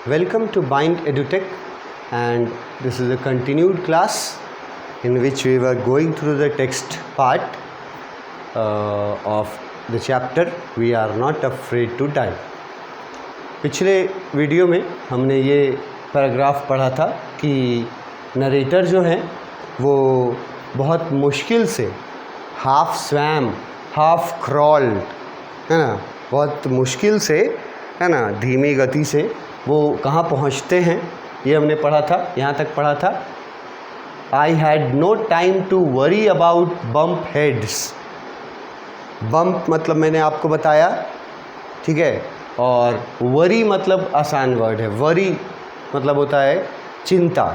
Welcome to Bind EduTech, and this is a continued class in which we were going through the text part of the chapter We Are Not Afraid to Die. पिछले video में हमने ये paragraph पढ़ा था कि narrator जो हैं वो बहुत मुश्किल से हाफ स्वैम हाफ क्रॉल्ड, है ना, बहुत मुश्किल से, है ना, धीमी गति से वो कहाँ पहुँचते हैं, ये हमने पढ़ा था। यहाँ तक पढ़ा था, I had no time to worry about bump heads. Bump मतलब मैंने आपको बताया, ठीक है, और वरी मतलब आसान वर्ड है। वरी मतलब होता है चिंता।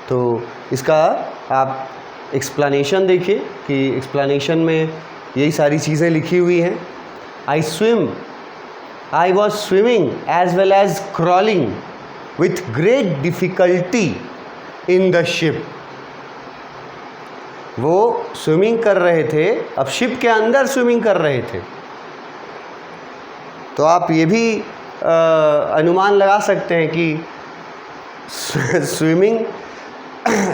तो इसका आप एक्सप्लेनेशन देखिए कि एक्सप्लेनेशन में यही सारी चीज़ें लिखी हुई हैं। I was swimming as well as crawling with great difficulty in the ship. वो स्विमिंग कर रहे थे, अब शिप के अंदर स्विमिंग कर रहे थे। तो आप ये भी अनुमान लगा सकते हैं कि स्विमिंग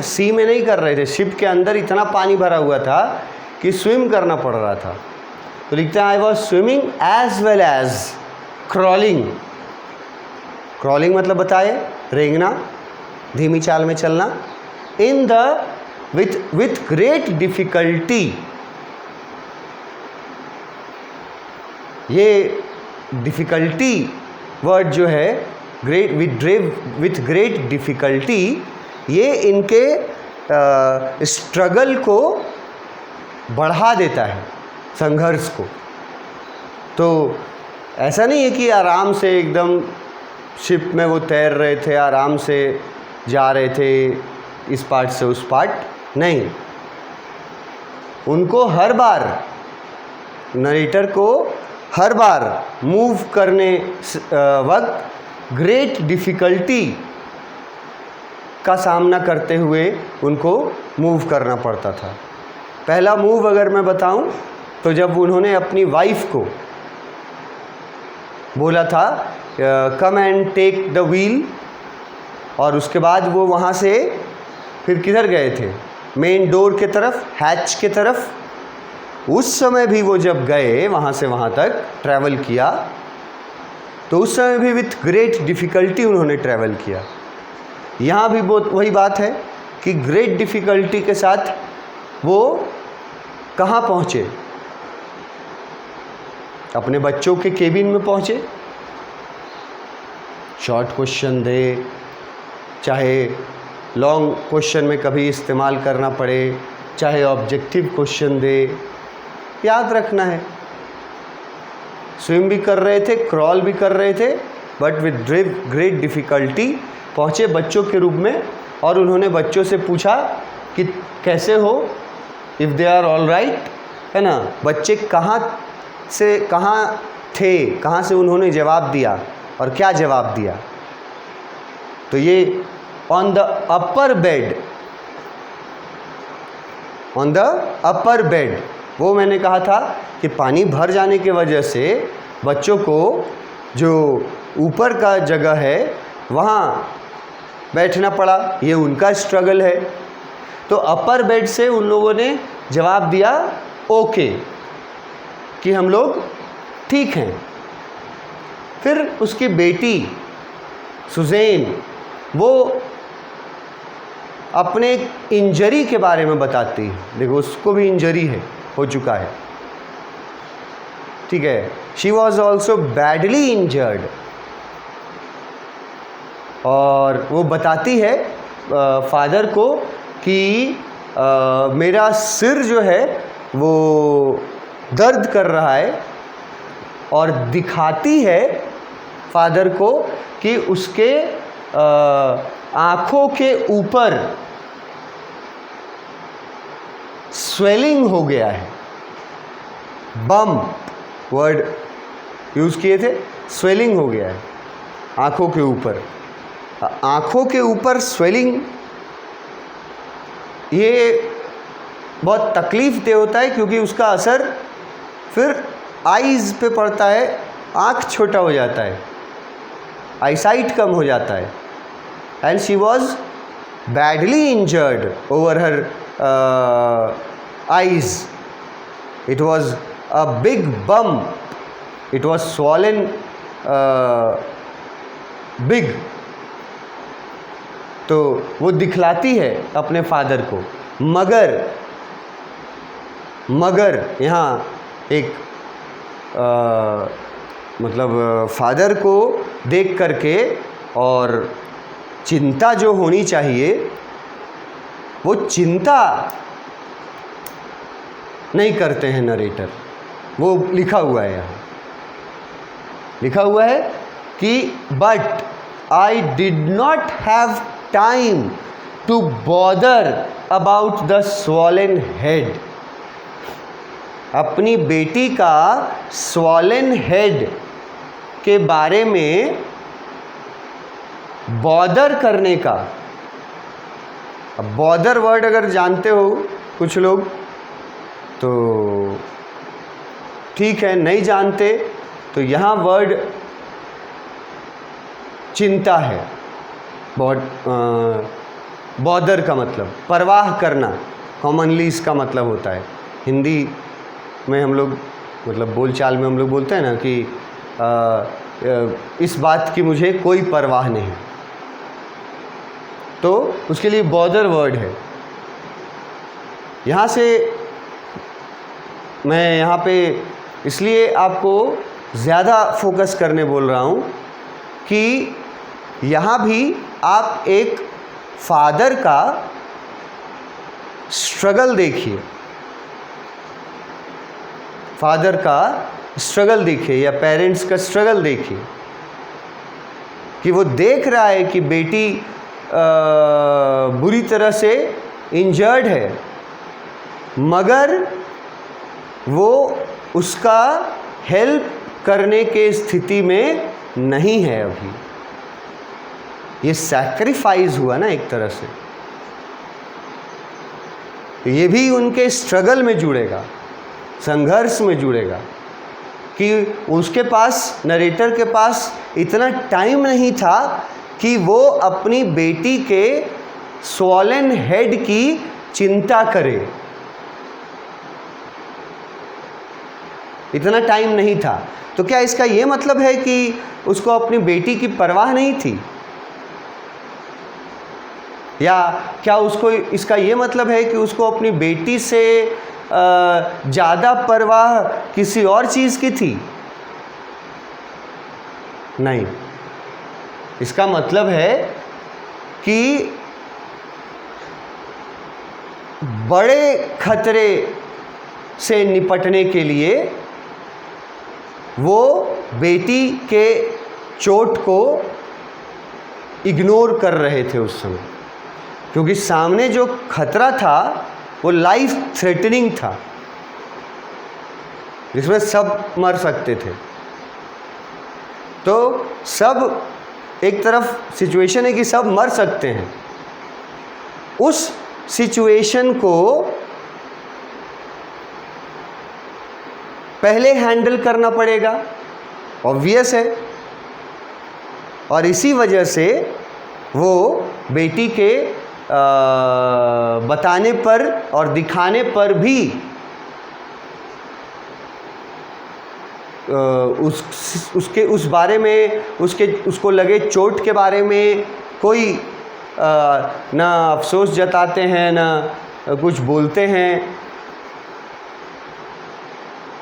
सी में नहीं कर रहे थे, शिप के अंदर इतना पानी भरा हुआ था कि स्विम करना पड़ रहा था। तो लिखते हैं I was swimming as well as crawling. Crawling मतलब बताए रेंगना, धीमी चाल में चलना। In the with great difficulty. ये डिफ़िकल्टी वर्ड जो है, ग्रेट विथ ग्रेट डिफ़िकल्टी, ये इनके स्ट्रगल को बढ़ा देता है, संघर्ष को। तो ऐसा नहीं है कि आराम से एकदम शिप में वो तैर रहे थे, आराम से जा रहे थे इस पार्ट से उस पार्ट, नहीं। उनको हर बार, नरेटर को हर बार मूव करने वक्त ग्रेट डिफ़िकल्टी का सामना करते हुए उनको मूव करना पड़ता था। पहला मूव अगर मैं बताऊं तो जब उन्होंने अपनी वाइफ को बोला था come and take the wheel, और उसके बाद वो वहाँ से फिर किधर गए थे, मेन डोर के तरफ, हैच के तरफ। उस समय भी वो जब गए वहाँ से वहाँ तक ट्रैवल किया, तो उस समय भी विथ ग्रेट डिफ़िकल्टी उन्होंने ट्रैवल किया। यहाँ भी बहुत वही बात है कि ग्रेट डिफ़िकल्टी के साथ वो कहाँ पहुँचे, अपने बच्चों के केबिन में पहुँचे। शॉर्ट क्वेश्चन दे, चाहे लॉन्ग क्वेश्चन में कभी इस्तेमाल करना पड़े, चाहे ऑब्जेक्टिव क्वेश्चन दे, याद रखना है। स्विम भी कर रहे थे, क्रॉल भी कर रहे थे, बट विद ग्रेट डिफ़िकल्टी पहुँचे बच्चों के रूप में। और उन्होंने बच्चों से पूछा कि कैसे हो, if they are all right, है ना। बच्चे कहाँ से कहाँ थे, कहाँ से उन्होंने जवाब दिया और क्या जवाब दिया। तो ये on the upper bed, on the upper bed, वो मैंने कहा था कि पानी भर जाने की वजह से बच्चों को जो ऊपर का जगह है वहाँ बैठना पड़ा, ये उनका स्ट्रगल है। तो अपर बेड से उन लोगों ने जवाब दिया ओके, कि हम लोग ठीक हैं। फिर उसकी बेटी सुज़ैन वो अपने इंजरी के बारे में बताती है। देखो, उसको भी इंजरी हो चुका है, ठीक है। She was also badly injured, और वो बताती है फादर को कि मेरा सिर जो है वो दर्द कर रहा है, और दिखाती है फादर को कि उसके आँखों के ऊपर स्वेलिंग हो गया है। बम्प वर्ड यूज़ किए थे, स्वेलिंग हो गया है आँखों के ऊपर। आँखों के ऊपर स्वेलिंग, ये बहुत तकलीफ़ दे होता है, क्योंकि उसका असर फिर आईज़ पे पड़ता है, आँख छोटा हो जाता है। आईसाइट कम हो जाता है, and she was badly injured over her eyes. It was a big bump, it was swollen big. तो वो दिखलाती है अपने फादर को, मगर यहाँ एक मतलब फादर को देख करके और चिंता जो होनी चाहिए वो चिंता नहीं करते हैं नरेटर. वो लिखा हुआ है, यहाँ लिखा हुआ है कि but I did not have time to bother about the swollen head. अपनी बेटी का स्वॉलन हेड के बारे में बॉदर करने का. अब बॉदर वर्ड अगर जानते हो कुछ लोग तो ठीक है, नहीं जानते तो यहाँ वर्ड चिंता है. बॉदर का मतलब परवाह करना, कॉमनली इसका मतलब होता है. हिंदी में हम लोग मतलब बोलचाल में हम लोग बोलते हैं ना कि इस बात की मुझे कोई परवाह नहीं, तो उसके लिए बॉदर वर्ड है. यहाँ से मैं यहाँ पे इसलिए आपको ज़्यादा फोकस करने बोल रहा हूँ कि यहाँ भी आप एक फादर का स्ट्रगल देखिए, फादर का स्ट्रगल देखिए या पेरेंट्स का स्ट्रगल देखिए कि वो देख रहा है कि बेटी बुरी तरह से इंजर्ड है, मगर वो उसका हेल्प करने के स्थिति में नहीं है अभी. ये सैक्रिफाइस हुआ ना एक तरह से, ये भी उनके स्ट्रगल में जुड़ेगा, संघर्ष में जुड़ेगा कि उसके पास, नरेटर के पास इतना टाइम नहीं था कि वो अपनी बेटी के स्वॉलन हेड की चिंता करे. इतना टाइम नहीं था. तो क्या इसका ये मतलब है कि उसको अपनी बेटी की परवाह नहीं थी, या क्या उसको इसका ये मतलब है कि उसको अपनी बेटी से ज़्यादा परवाह किसी और चीज़ की थी? नहीं, इसका मतलब है कि बड़े खतरे से निपटने के लिए वो बेटी के चोट को इग्नोर कर रहे थे उस समय, क्योंकि सामने जो खतरा था वो लाइफ थ्रेटनिंग था, जिसमें सब मर सकते थे. तो सब एक तरफ सिचुएशन है कि सब मर सकते हैं. उस सिचुएशन को पहले हैंडल करना पड़ेगा, ऑब्वियस है. और इसी वजह से वो बेटी के बताने पर और दिखाने पर भी उस बारे में, उसको लगे चोट के बारे में कोई ना अफसोस जताते हैं ना कुछ बोलते हैं.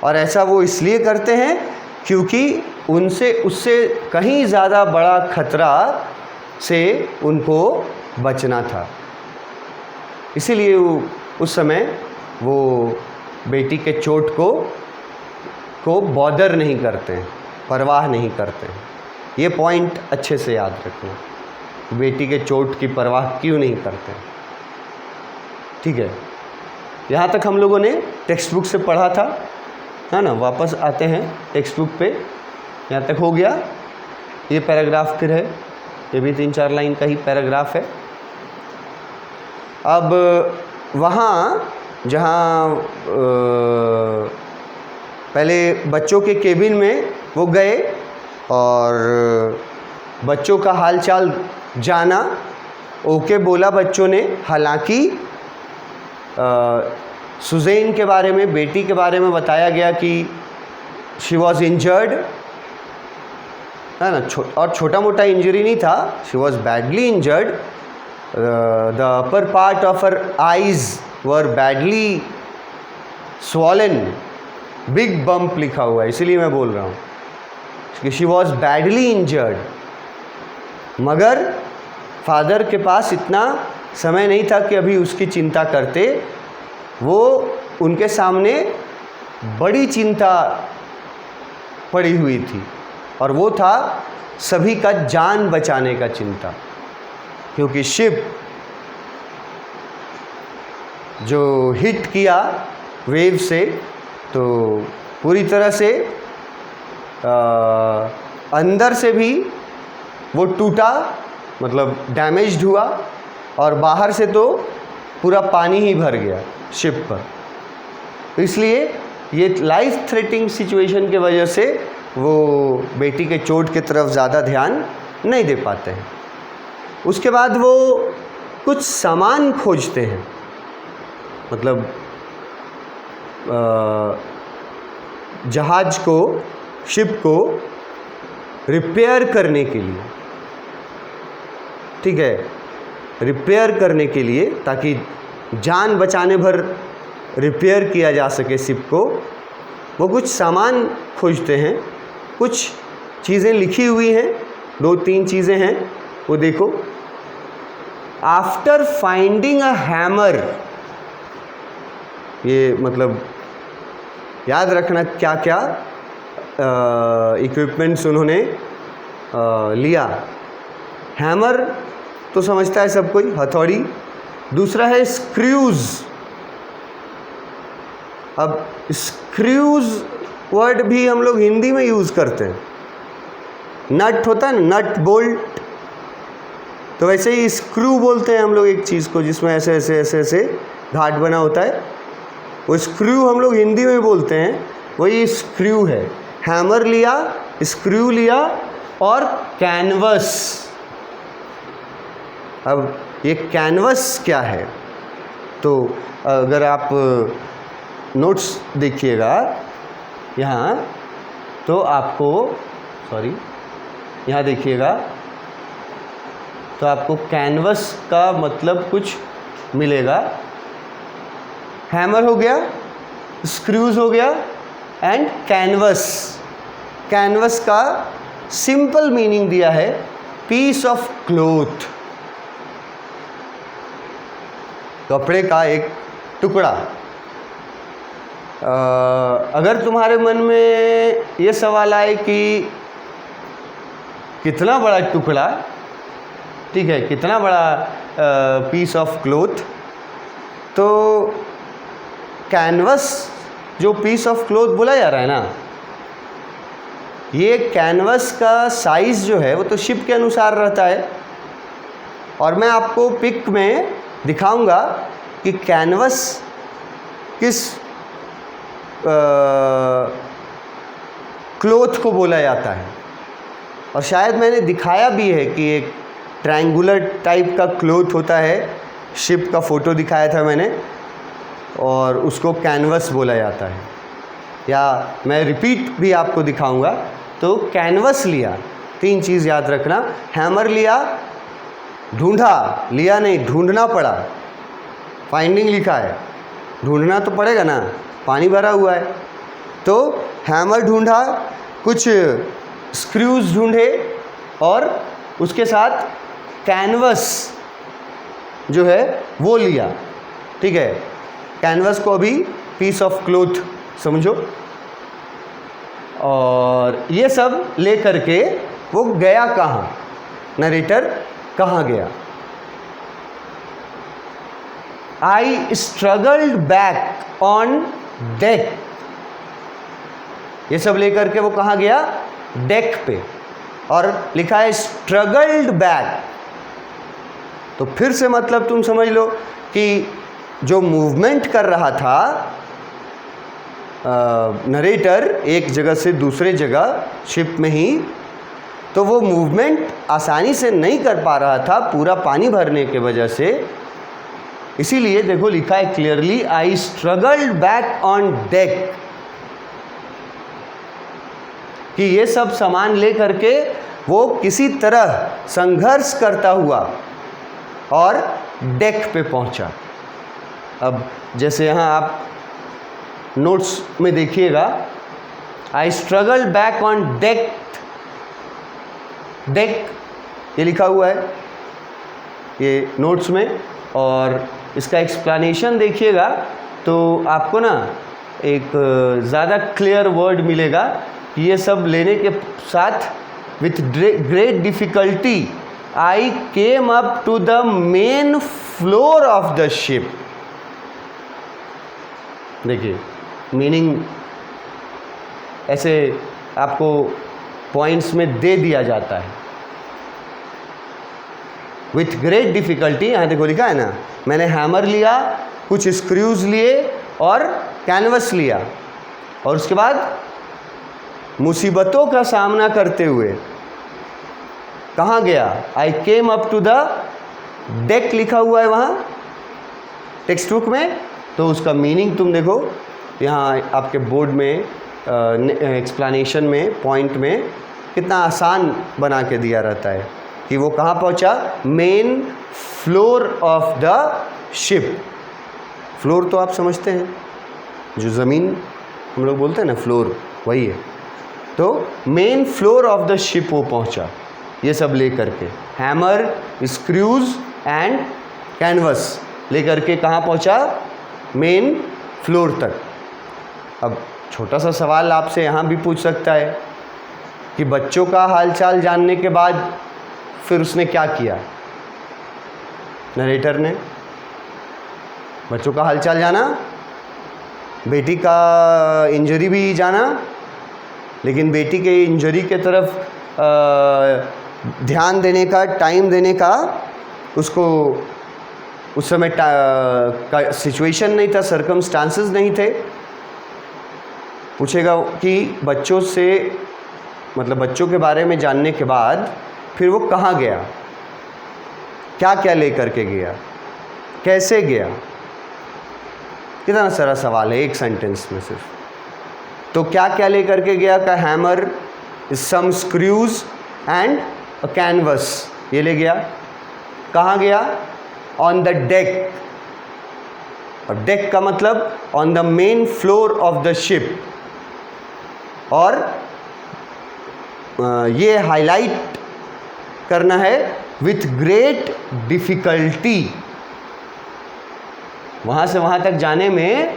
और ऐसा वो इसलिए करते हैं क्योंकि उससे कहीं ज़्यादा बड़ा खतरा से उनको बचना था. इसीलिए उस समय वो बेटी के चोट को बॉदर नहीं करते हैं, परवाह नहीं करते हैं. ये पॉइंट अच्छे से याद रखना, बेटी के चोट की परवाह क्यों नहीं करते हैं. ठीक है, यहाँ तक हम लोगों ने टेक्स्ट बुक से पढ़ा था, है ना. वापस आते हैं टेक्स्ट बुक पे. यहाँ तक हो गया. ये पैराग्राफ फिर है, ये भी 3-4 लाइन का ही पैराग्राफ है. अब वहाँ जहाँ पहले बच्चों के केबिन में वो गए और बच्चों का हालचाल जाना, ओके बोला बच्चों ने। हालांकि सुज़ैन के बारे में, बेटी के बारे में बताया गया कि शी वॉज इंजर्ड, है ना, और छोटा मोटा इंजरी नहीं था, she was badly injured. The upper part of her eyes were badly swollen, big bump लिखा हुआ है, इसीलिए मैं बोल रहा हूँ कि शी वॉज बैडली इंजर्ड। मगर फादर के पास इतना समय नहीं था कि अभी उसकी चिंता करते। वो उनके सामने बड़ी चिंता पड़ी हुई थी, और वो था सभी का जान बचाने का चिंता। क्योंकि शिप जो हिट किया वेव से, तो पूरी तरह से अंदर से भी वो टूटा, मतलब डैमेज्ड हुआ, और बाहर से तो पूरा पानी ही भर गया शिप पर। तो इसलिए ये लाइफ थ्रेटनिंग सिचुएशन की वजह से वो बेटी के चोट की तरफ ज़्यादा ध्यान नहीं दे पाते हैं। उसके बाद वो कुछ सामान खोजते हैं, मतलब जहाज को, शिप को रिपेयर करने के लिए, ठीक है, रिपेयर करने के लिए, ताकि जान बचाने भर रिपेयर किया जा सके शिप को। वो कुछ सामान खोजते हैं, कुछ चीज़ें लिखी हुई हैं, 2-3 चीज़ें हैं, वो देखो। आफ्टर फाइंडिंग अ हैमर, ये मतलब याद रखना क्या क्या इक्विपमेंट्स उन्होंने लिया। हैमर तो समझता है सब कोई, हथौड़ी। दूसरा है स्क्रूज। अब स्क्रूज वर्ड भी हम लोग हिंदी में यूज़ करते हैं। नट होता है ना, नट बोल्ट, तो वैसे ही स्क्रू बोलते हैं हम लोग एक चीज़ को जिसमें ऐसे ऐसे ऐसे ऐसे घाट बना होता है, वो स्क्रू हम लोग हिंदी में बोलते हैं, वही स्क्रू है। हैमर लिया, स्क्रू लिया, और कैनवस। अब ये कैनवस क्या है, तो अगर आप नोट्स देखिएगा यहाँ, तो आपको, सॉरी, यहाँ देखिएगा तो आपको कैनवस का मतलब कुछ मिलेगा। हैमर हो गया, स्क्रूज हो गया, एंड कैनवस। कैनवस का सिंपल मीनिंग दिया है पीस ऑफ क्लोथ, कपड़े का एक टुकड़ा। अगर तुम्हारे मन में ये सवाल आए कि कितना बड़ा टुकड़ा, ठीक है, कितना बड़ा पीस ऑफ क्लोथ, तो कैनवस जो पीस ऑफ क्लोथ बोला जा रहा है ना, ये कैनवस का साइज़ जो है वो तो शिप के अनुसार रहता है। और मैं आपको पिक में दिखाऊंगा कि कैनवस किस क्लोथ को बोला जाता है। और शायद मैंने दिखाया भी है कि एक ट्रायंगुलर टाइप का क्लोथ होता है, शिप का फ़ोटो दिखाया था मैंने, और उसको कैनवस बोला जाता है। या मैं रिपीट भी आपको दिखाऊंगा। तो कैनवस लिया, 3 चीज़ याद रखना। हैमर लिया, ढूंढा, लिया नहीं, ढूंढना पड़ा। फाइंडिंग लिखा है, ढूंढना तो पड़ेगा ना, पानी भरा हुआ है। तो हैमर ढूंढा, कुछ स्क्रूज ढूंढे, और उसके साथ कैनवस जो है वो लिया, ठीक है। कैनवस को अभी पीस ऑफ क्लोथ समझो। और ये सब ले करके वो गया कहाँ, नरेटर कहाँ गया। आई स्ट्रगल्ड बैक ऑन डेक, ये सब लेकर के वो कहाँ गया, डेक पे। और लिखा है स्ट्रगल्ड बैक, तो फिर से मतलब तुम समझ लो कि जो मूवमेंट कर रहा था नरेटर एक जगह से दूसरे जगह शिप में ही, तो वो मूवमेंट आसानी से नहीं कर पा रहा था पूरा पानी भरने के वजह से। इसीलिए देखो लिखा है clearly, I struggled back on deck, कि ये सब सामान ले करके वो किसी तरह संघर्ष करता हुआ और डेक पे पहुंचा। अब जैसे यहाँ आप नोट्स में देखिएगा, I struggle back on deck, deck ये लिखा हुआ है ये नोट्स में, और इसका एक्सप्लेनेशन देखिएगा तो आपको ना एक ज़्यादा क्लियर वर्ड मिलेगा कि ये सब लेने के साथ with great difficulty I came up to the main floor of the ship. देखिए मीनिंग ऐसे आपको पॉइंट्स में दे दिया जाता है। विथ ग्रेट डिफ़िकल्टी, यहाँ देखो लिखा है ना, मैंने हैमर लिया, कुछ स्क्रूज लिए और कैनवस लिया, और उसके बाद मुसीबतों का सामना करते हुए कहाँ गया, I came up to the deck लिखा हुआ है वहाँ टेक्स्ट बुक में। तो उसका मीनिंग तुम देखो यहाँ आपके बोर्ड में एक्सप्लेनेशन में पॉइंट में कितना आसान बना के दिया रहता है कि वो कहाँ पहुँचा, main floor of the ship. Floor तो आप समझते हैं, जो ज़मीन हम लोग बोलते हैं ना फ्लोर, वही है। तो main floor of the ship वो पहुँचा ये सब ले करके, हैमर, स्क्रूज एंड कैनवस ले करके कहाँ पहुँचा, मेन फ्लोर तक। अब छोटा सा सवाल आपसे यहाँ भी पूछ सकता है कि बच्चों का हालचाल जानने के बाद फिर उसने क्या किया, नरेटर ने बच्चों का हालचाल जाना, बेटी का इंजरी भी जाना, लेकिन बेटी के इंजरी के तरफ ध्यान देने का, टाइम देने का उसको उस समय का सिचुएशन नहीं था, सर्कमस्टांसेस नहीं थे। पूछेगा कि बच्चों से मतलब बच्चों के बारे में जानने के बाद फिर वो कहाँ गया, क्या क्या ले करके गया, कैसे गया। कितना सारा सवाल है एक सेंटेंस में सिर्फ। तो क्या क्या ले करके गया का, hammer, some screws and a canvas, ये ले गया। कहाँ गया, ऑन द डेक। और डेक का मतलब on the main floor of the ship. और ये हाईलाइट करना है विथ ग्रेट डिफ़िकल्टी। वहाँ से वहाँ तक जाने में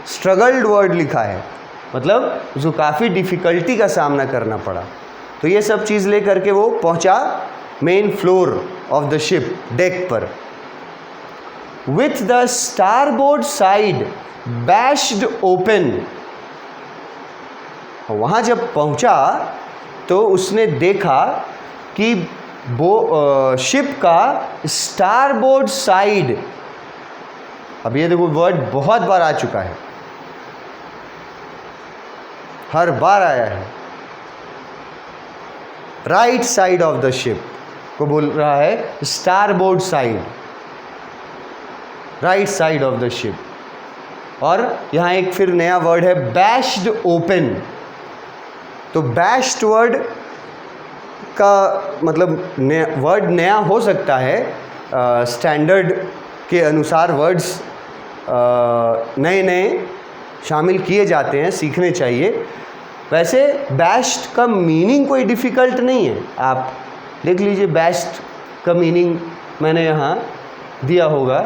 स्ट्रगल्ड वर्ड लिखा है, मतलब जो काफ़ी डिफ़िकल्टी का सामना करना पड़ा। तो ये सब चीज़ ले करके वो पहुँचा main floor of the ship, deck पर। With the starboard side bashed open. वहाँ जब पहुँचा तो उसने देखा कि वो शिप का स्टारबोर्ड साइड, अब ये देखो वर्ड बहुत बार आ चुका है, हर बार आया है। Right side of the ship को बोल रहा है starboard side, right side of the ship. और यहाँ एक फिर नया वर्ड है बैश्ड ओपन। तो बैश्ड वर्ड का मतलब वर्ड नया हो सकता है, स्टैंडर्ड के अनुसार वर्ड्स नए नए शामिल किए जाते हैं, सीखने चाहिए। वैसे बैश्ड का मीनिंग कोई डिफ़िकल्ट नहीं है, आप देख लीजिए बैश्ड का मीनिंग मैंने यहाँ दिया होगा।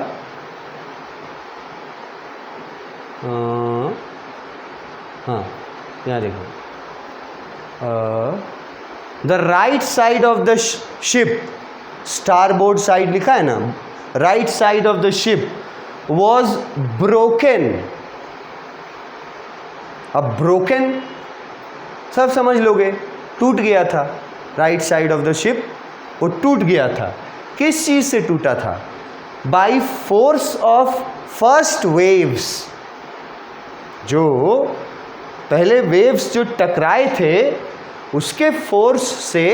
हाँ यहाँ देखो, the right side of the ship, starboard side लिखा है ना, right side of the ship was broken. अब ब्रोकन सब समझ लोगे, टूट गया था। Right side of the ship वो टूट गया था। किस चीज़ से टूटा था, by force of first waves. जो पहले वेव्स जो टकराए थे उसके फोर्स से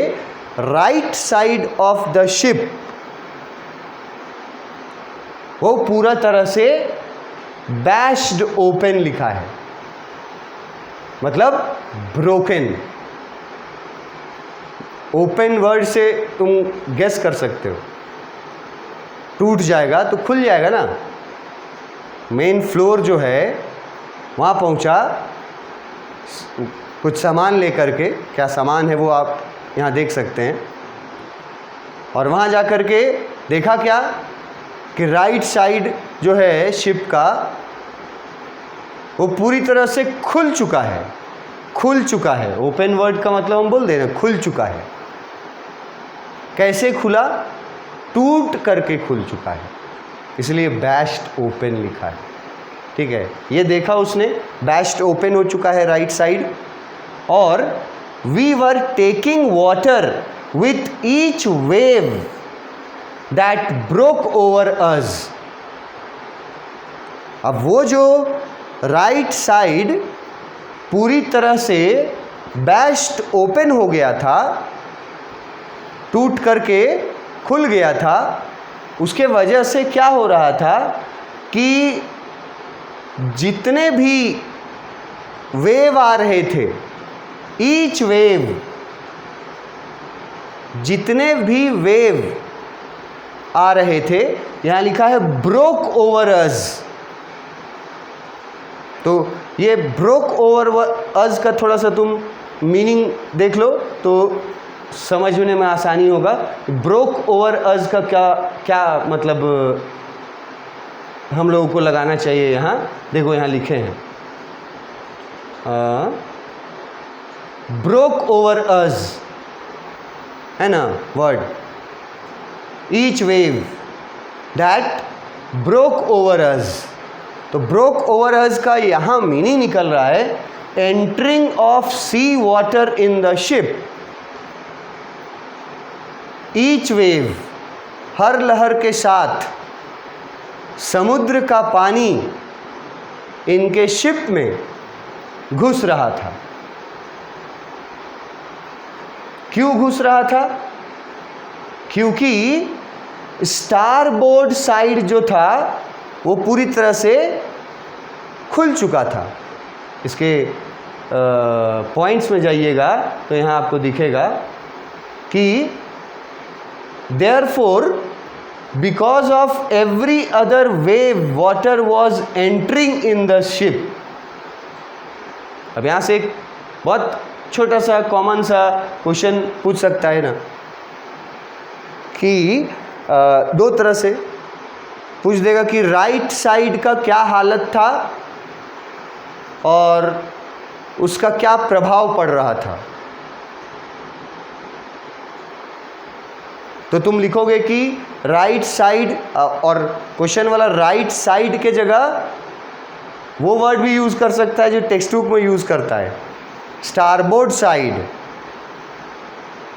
right side of the ship वो पूरा तरह से बैश्ड ओपन लिखा है, मतलब ब्रोकन। ओपन वर्ड से तुम गेस कर सकते हो, टूट जाएगा तो खुल जाएगा ना। मेन फ्लोर जो है वहाँ पहुँचा कुछ सामान लेकर के, क्या सामान है वो आप यहाँ देख सकते हैं, और वहाँ जा कर के देखा क्या कि राइट साइड जो है शिप का वो पूरी तरह से खुल चुका है। खुल चुका है, ओपन वर्ड का मतलब हम बोल दें ना, खुल चुका है। कैसे खुला? टूट करके खुल चुका है, इसलिए बैश्ड ओपन लिखा है। ठीक है, ये देखा उसने, बैश्ड ओपन हो चुका है राइट साइड। और we were taking water with each wave that broke over us. अब वो जो राइट साइड पूरी तरह से बैश्ड ओपन हो गया था, टूट करके खुल गया था, उसके वजह से क्या हो रहा था कि जितने भी वेव आ रहे थे, ईच वेव, जितने भी वेव आ रहे थे, यहाँ लिखा है ब्रोक ओवर अस। तो ये ब्रोक ओवर अस का थोड़ा सा तुम मीनिंग देख लो तो समझने में आसानी होगा। ब्रोक ओवर अस का क्या मतलब हम लोगों को लगाना चाहिए। यहाँ देखो, यहाँ लिखे हैं ब्रोक ओवर अस, है ना word, each wave that broke over अस। तो ब्रोक ओवर अस का यहाँ मीनिंग निकल रहा है entering of sea water in the ship. Each wave, हर लहर के साथ समुद्र का पानी इनके शिप में घुस रहा था। क्यों घुस रहा था? क्योंकि स्टारबोर्ड साइड जो था वो पूरी तरह से खुल चुका था। इसके पॉइंट्स में जाइएगा तो यहाँ आपको दिखेगा कि therefore because of every other wave water was entering in the ship। अब यहाँ से एक बहुत छोटा सा कॉमन सा क्वेश्चन पूछ सकता है ना कि दो तरह से पूछ देगा कि राइट साइड का क्या हालत था और उसका क्या प्रभाव पड़ रहा था। तो तुम लिखोगे कि राइट साइड, और क्वेश्चन वाला राइट साइड के जगह वो वर्ड भी यूज़ कर सकता है जो टेक्स्ट बुक में यूज़ करता है, स्टारबोर्ड साइड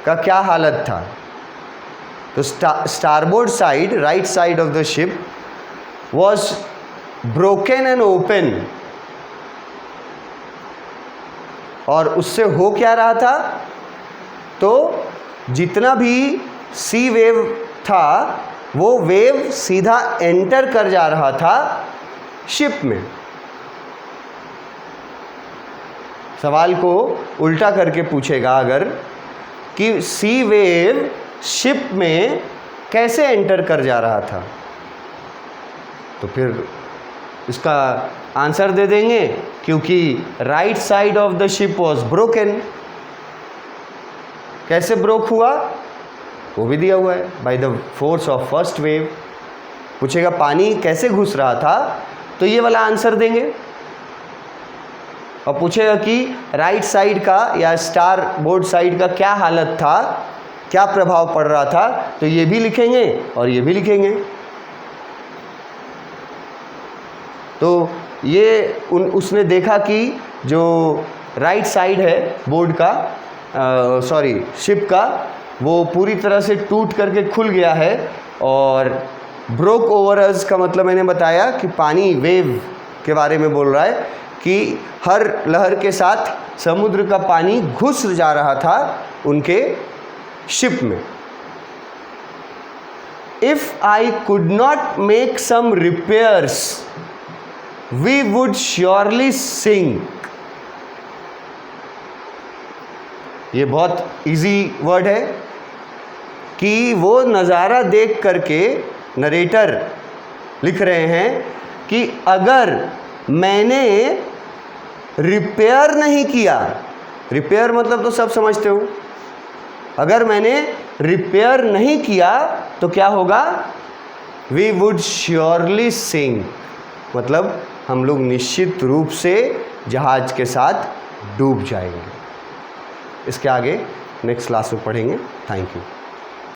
का क्या हालत था। तो starboard side, right side of the ship was broken and open. और उससे हो क्या रहा था? तो जितना भी सी वेव था वो वेव सीधा एंटर कर जा रहा था शिप में। सवाल को उल्टा करके पूछेगा अगर कि सी वेव शिप में कैसे एंटर कर जा रहा था, तो फिर इसका आंसर दे देंगे क्योंकि right side of the ship was broken. कैसे ब्रोक हुआ वो भी दिया हुआ है, by the force of first wave. पूछेगा पानी कैसे घुस रहा था, तो ये वाला आंसर देंगे। और पूछेगा कि राइट साइड का या स्टार बोर्ड साइड का क्या हालत था, क्या प्रभाव पड़ रहा था, तो ये भी लिखेंगे और ये भी लिखेंगे। तो ये उसने देखा कि जो राइट साइड है बोर्ड का, सॉरी शिप का, वो पूरी तरह से टूट करके खुल गया है। और ब्रोक ओवर अस का मतलब मैंने बताया कि पानी, वेव के बारे में बोल रहा है कि हर लहर के साथ समुद्र का पानी घुस जा रहा था उनके शिप में। If I could not make some repairs we would surely sink. ये बहुत इजी वर्ड है कि वो नज़ारा देख करके नरेटर लिख रहे हैं कि अगर मैंने रिपेयर नहीं किया, रिपेयर मतलब तो सब समझते हो, अगर मैंने रिपेयर नहीं किया तो क्या होगा, वी वुड श्योरली सिंक, मतलब हम लोग निश्चित रूप से जहाज के साथ डूब जाएंगे। इसके आगे नेक्स्ट क्लास में पढ़ेंगे। Thank you.